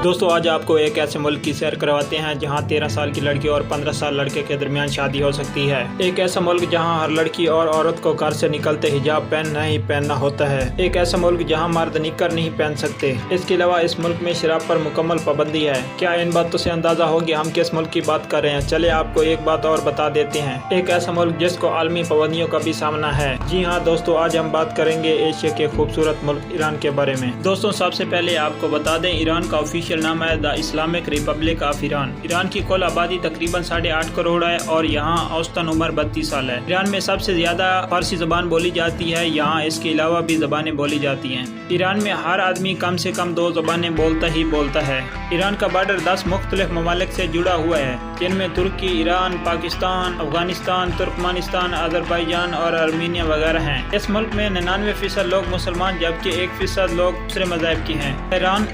दोस्तों आज आपको एक ऐसे मुल्क की सैर करवाते हैं जहां 13 साल की लड़की और 15 साल लड़के के दरमियान शादी हो सकती है। एक ऐसा मुल्क जहां हर लड़की और औरत को घर से निकलते हिजाब पहनना ही पहनना होता है। एक ऐसा मुल्क जहां मर्द निक्कर नहीं पहन सकते। इसके अलावा इस मुल्क में शराब पर मुकम्मल पाबंदी है। क्या इन बातों से अंदाजा हो कि हम किस मुल्क की बात कर रहे हैं? चले आपको एक बात और बता देते हैं। एक ऐसा मुल्क जिसको आलमी पाबंदियों का भी सामना है। जी हाँ दोस्तों, आज हम बात करेंगे एशिया के खूबसूरत मुल्क ईरान के बारे में। दोस्तों सबसे पहले आपको बता दें, ईरान का ऑफिशियल नाम है the Islamic Republic of Iran. Iran की कुल आबादी तकरीबन 8.5 करोड़ है और यहाँ औसतन उम्र 32 साल है। ईरान में सबसे ज्यादा फारसी जबान बोली जाती है। यहाँ इसके अलावा भी जबानें बोली जाती हैं। ईरान में हर आदमी कम से कम 2 जबानें बोलता ही बोलता है। ईरान का बॉर्डर 10 मुख्तलिफ ममालिक से जुड़ा हुआ है, जिनमें तुर्की, ईरान, पाकिस्तान, अफगानिस्तान, तुर्कमानिस्तान, अजरबैजान और आर्मीनिया वगैरह हैं। इस मुल्क में 99% लोग मुसलमान जबकि 1% लोग दूसरे मज़हब के हैं।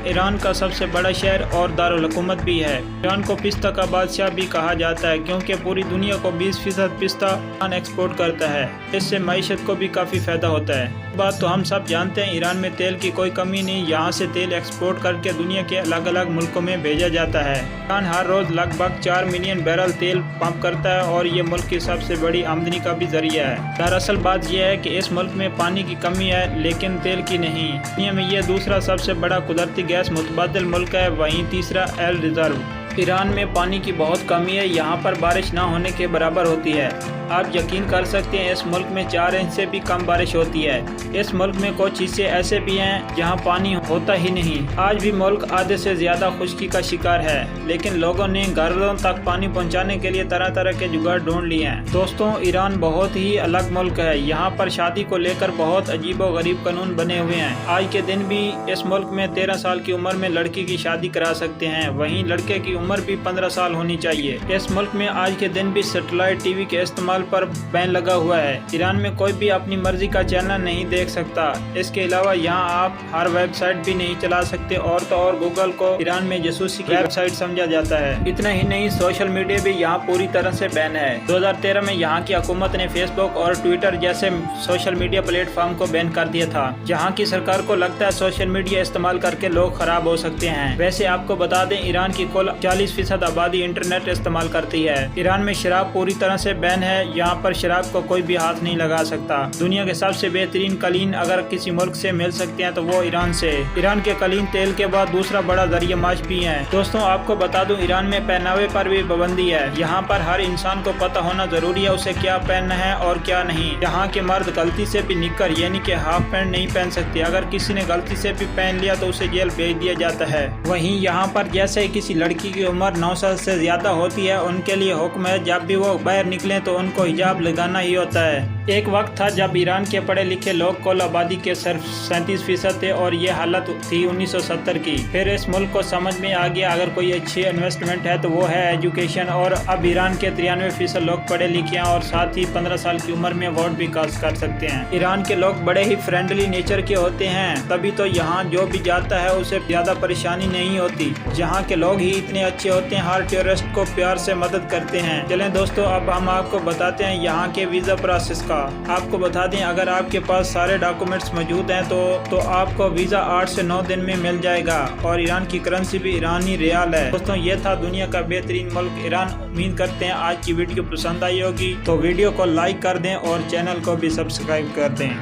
ईरान का सबसे बड़ा शहर और दारुल हुकूमत भी है। ईरान को पिस्ता का बादशाह भी कहा जाता है क्योंकि पूरी दुनिया को 20% पिस्ता एक्सपोर्ट करता है। इससे मईशत को भी काफ़ी फायदा होता है। बात तो हम सब जानते हैं, ईरान में तेल की कोई कमी नहीं। यहाँ से तेल एक्सपोर्ट करके दुनिया के अलग अलग मुल्कों में भेजा जाता है। ईरान हर रोज लगभग 4 मिलियन बैरल तेल पंप करता है और ये मुल्क की सबसे बड़ी आमदनी का भी जरिया है। दरअसल बात यह है कि इस मुल्क में पानी की कमी है लेकिन तेल की नहीं। दुनिया में ये दूसरा सबसे बड़ा कुदरती गैस मुतबादिल मुल्क है, वहीं तीसरा एल रिजर्व। ईरान में पानी की बहुत कमी है। यहाँ पर बारिश ना होने के बराबर होती है। आप यकीन कर सकते हैं इस मुल्क में 4 इंच से भी कम बारिश होती है। इस मुल्क में कुछ हिस्से ऐसे भी हैं जहाँ पानी होता ही नहीं। आज भी मुल्क आधे से ज्यादा खुश्की का शिकार है, लेकिन लोगों ने घरों तक पानी पहुँचाने के लिए तरह तरह के जुगाड़ ढूंढ लिए हैं। दोस्तों ईरान बहुत ही अलग मुल्क है। यहाँ पर शादी को लेकर बहुत अजीबो गरीब कानून बने हुए हैं। आज के दिन भी इस मुल्क में 13 साल की उम्र में लड़की की शादी करा सकते हैं, वहीं लड़के की उम्र भी 15 साल होनी चाहिए। इस मुल्क में आज के दिन भी सैटेलाइट टीवी के इस्तेमाल पर बैन लगा हुआ है। ईरान में कोई भी अपनी मर्जी का चैनल नहीं देख सकता। इसके अलावा यहाँ आप हर वेबसाइट भी नहीं चला सकते और तो और गूगल को ईरान में जासूसी की वेबसाइट समझा जाता है। इतना ही नहीं, सोशल मीडिया भी यहाँ पूरी तरह से बैन है। 2013 में यहाँ की हुकूमत ने फेसबुक और ट्विटर जैसे सोशल मीडिया प्लेटफॉर्म को बैन कर दिया था। जहाँ की सरकार को लगता है सोशल मीडिया इस्तेमाल करके लोग खराब हो सकते हैं। वैसे आपको बता दें, ईरान की कुल 40% आबादी इंटरनेट इस्तेमाल करती है। ईरान में शराब पूरी तरह से बैन है। यहाँ पर शराब को कोई भी हाथ नहीं लगा सकता। दुनिया के सबसे बेहतरीन कलीन अगर किसी मुल्क से मिल सकते हैं तो वो ईरान से। ईरान के कलीन तेल के बाद दूसरा बड़ा जरिया माश भी है। दोस्तों आपको बता दूं, ईरान में पहनावे पर भी पाबंदी है। यहाँ पर हर इंसान को पता होना जरूरी है उसे क्या पहनना है और क्या नहीं। यहाँ के मर्द गलती से भी निक्कर यानी कि हाफ पैंट नहीं पहन सकते। अगर किसी ने गलती से भी पहन लिया तो उसे जेल भेज दिया जाता है। वहीं यहाँ पर जैसे ही किसी लड़की की उम्र 9 साल से ज्यादा होती है, उनके लिए हुक्म है जब भी वो बाहर निकले तो उनको हिजाब लगाना ही होता है। एक वक्त था जब ईरान के पढ़े लिखे लोग कुल आबादी के सिर्फ 37% थे और ये हालत थी 1970 की। फिर इस मुल्क को समझ में आ गया अगर कोई अच्छी इन्वेस्टमेंट है तो वो है एजुकेशन, और अब ईरान के 93% लोग पढ़े लिखे हैं और साथ ही 15 साल की उम्र में वोट भी कास्ट कर सकते हैं। ईरान के लोग बड़े ही फ्रेंडली नेचर के होते हैं, तभी तो यहाँ जो भी जाता है उसे ज्यादा परेशानी नहीं होती। यहाँ के लोग ही इतने अच्छे होते हैं, हर टूरिस्ट को प्यार से मदद करते हैं। चलें दोस्तों, अब हम आपको बताते हैं यहाँ के वीजा प्रोसेस का। आपको बता दें, अगर आपके पास सारे डॉक्यूमेंट्स मौजूद हैं तो आपको वीजा 8 से 9 दिन में मिल जाएगा और ईरान की करेंसी भी ईरानी रियाल है। दोस्तों ये था दुनिया का बेहतरीन मुल्क ईरान। उम्मीद करते हैं आज की वीडियो पसंद आई होगी, तो वीडियो को लाइक कर दें और चैनल को भी सब्सक्राइब कर दें।